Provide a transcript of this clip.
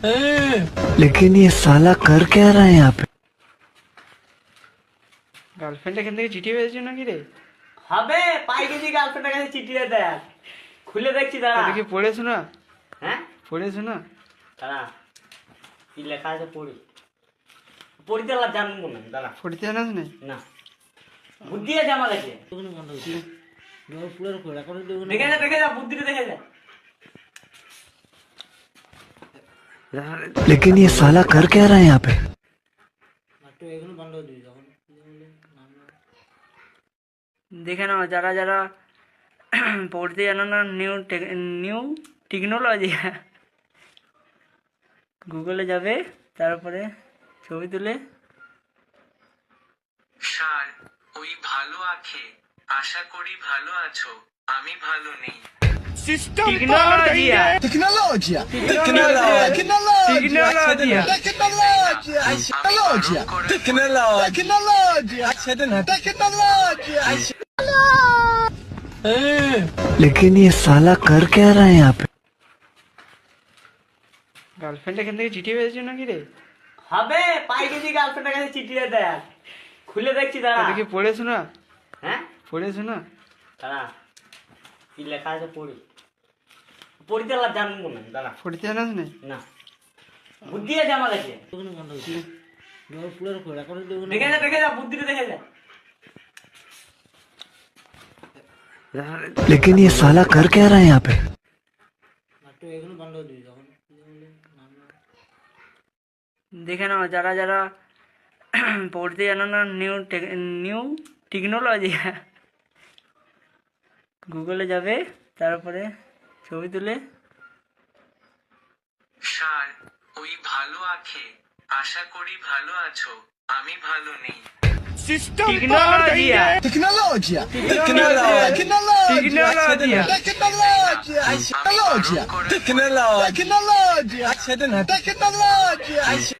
लेकिन ये साला कर क्या रहा है यहाँ पे। গার্লফ্রেন্ড এখান থেকে চিঠি পেয়েছো নাকি রে? হবে পাই গেছি গার্লফ্রেন্ডের কাছে চিঠি দেয় খুলে দেখছি দাঁড়া দেখি পড়েছো না? হ্যাঁ পড়েছো না? দাঁড়া কি লেখা আছে পড়ি পড়িতে লা জানবো না দাঁড়া পড়তে জানাস না? না বুদ্ধি আছে আমার কাছে দেখে যা বুদ্ধিটা দেখে যা लेकिन ये साला कर क्या रहा है यहाँ पे। দেখে নাও যারা যারা পড়তে জানো না, নিউ টেকনোলজি গুগলে যাবে, তারপরে ছবি তুলে স্যার ওই ভালো আছে, আশা করি ভালো আছো, আমি ভালো নেই। টেকনোলজিয়া टेक्नोलॉजिया लेकिन ये साला कर क्या रहा है यहाँ पे। গার্লফ্রেন্ড এখান থেকে চিঠি পেয়েছো নাকি রে? হবে পাই গেছি গার্লফ্রেন্ডের কাছে চিঠি দেয় খুলে দেখছি দাঁড়া দেখি পড়েছো না? হ্যাঁ পড়েছো না? দাঁড়া কি লেখা আছে পড়ি পড়িতে লা জানবো না দাঁড়া পড়তে জানাস না? না বুদ্ধি আছে আমার কাছে দেখে যা বুদ্ধিটা দেখে যা लेकिन ये साला कर क्या रहा है यहाँ पे। দেখে নাও যারা যারা পড়তে জানো না, নিউ টেকনোলজি গুগলে যাবে, তারপরে ছবি তুলে স্যার ওই ভালো আছে, আশা করি ভালো আছো, আমি ভালো নেই। টেকনোলজিয়া टेक्नोलॉजिया